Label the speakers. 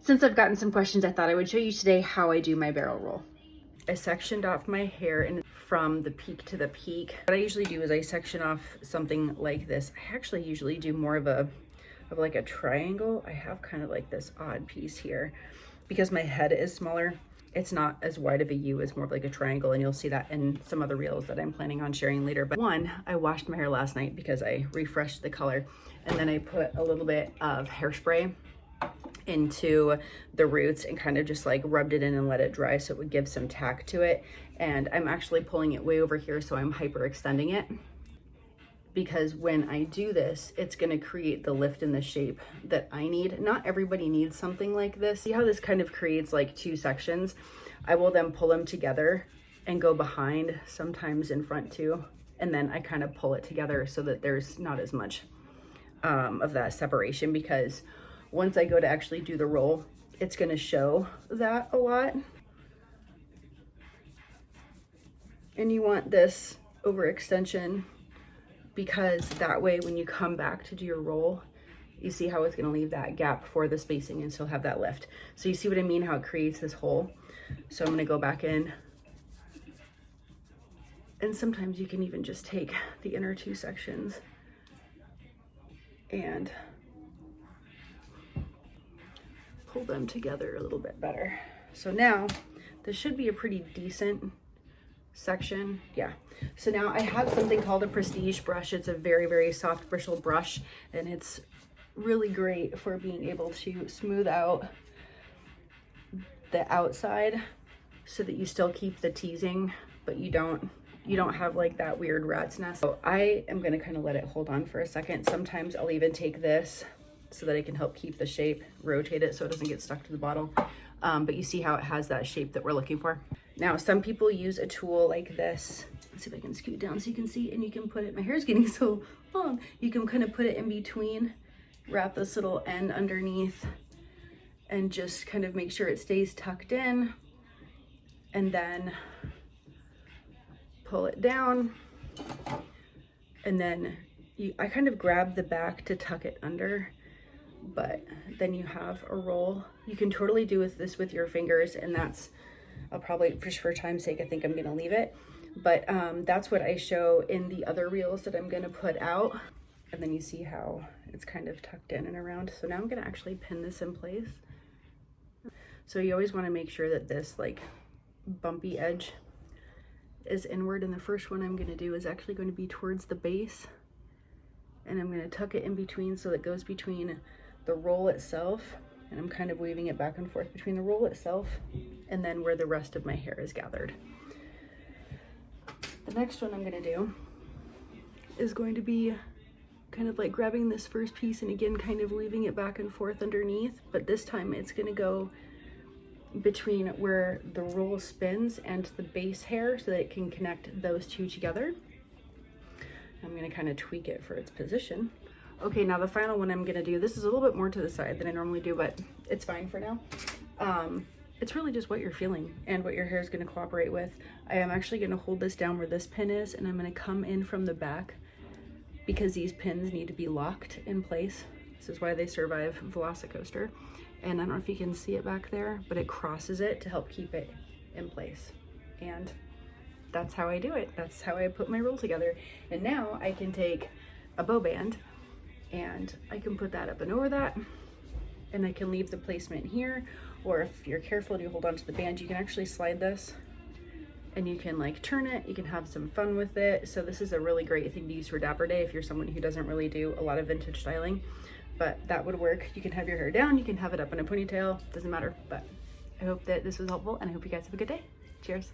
Speaker 1: Since I've gotten some questions, I thought I would show you today how I do my barrel roll. I sectioned off my hair and from the peak to the peak. What I usually do is I section off something like this. I actually usually do more of like a triangle. I have kind of like this odd piece here because my head is smaller. It's not as wide of a U, it's more of like a triangle, and you'll see that in some other reels that I'm planning on sharing later. But one, I washed my hair last night because I refreshed the color, and then I put a little bit of hairspray into the roots and kind of just like rubbed it in and let it dry so it would give some tack to it. And I'm actually pulling it way over here, so I'm hyperextending it, because when I do this, it's gonna create the lift in the shape that I need. Not everybody needs something like this. See how this kind of creates like two sections? I will then pull them together and go behind, sometimes in front too. And then I kind of pull it together so that there's not as much of that separation, because once I go to actually do the roll, it's gonna show that a lot. And you want this overextension, because that way when you come back to do your roll, you see how it's gonna leave that gap for the spacing and still have that lift. So you see what I mean, how it creates this hole. So I'm gonna go back in, and sometimes you can even just take the inner two sections and pull them together a little bit better. So now this should be a pretty decent section. Yeah. So now I have something called a prestige brush. It's a very, very soft bristle brush, and it's really great for being able to smooth out the outside so that you still keep the teasing, but you don't have like that weird rat's nest. So I am going to kind of let it hold on for a second. Sometimes I'll even take this so that I can help keep the shape, rotate it so it doesn't get stuck to the bottle. But you see how it has that shape that we're looking for. Now, some people use a tool like this. Let's see if I can scoot down so you can see, and you can put it, my hair's getting so long. You can kind of put it in between, wrap this little end underneath, and just kind of make sure it stays tucked in, and then pull it down. And then I kind of grab the back to tuck it under, but then you have a roll. You can totally do this with your fingers, and that's, I'll probably, just for time's sake, I think I'm gonna leave it. But that's what I show in the other reels that I'm gonna put out. And then you see how it's kind of tucked in and around. So now I'm gonna actually pin this in place. So you always wanna make sure that this like bumpy edge is inward. And the first one I'm gonna do is actually going to be towards the base. And I'm gonna tuck it in between so it goes between the roll itself, and I'm kind of weaving it back and forth between the roll itself and then where the rest of my hair is gathered. The next one I'm gonna do is going to be kind of like grabbing this first piece and again kind of weaving it back and forth underneath, but this time it's gonna go between where the roll spins and the base hair so that it can connect those two together. I'm gonna kind of tweak it for its position. Okay, now the final one I'm gonna do, this is a little bit more to the side than I normally do, but it's fine for now. It's really just what you're feeling and what your hair is gonna cooperate with. I am actually gonna hold this down where this pin is, and I'm gonna come in from the back because these pins need to be locked in place. This is why they survive Velocicoaster. And I don't know if you can see it back there, but it crosses it to help keep it in place. And that's how I do it. That's how I put my roll together. And now I can take a bow band and I can put that up and over that, and I can leave the placement here, or if you're careful and you hold on to the band, you can actually slide this and you can like turn it, you can have some fun with it. So this is a really great thing to use for Dapper Day if you're someone who doesn't really do a lot of vintage styling, but that would work. You can have your hair down, you can have it up in a ponytail, doesn't matter. But I hope that this was helpful, and I hope you guys have a good day. Cheers.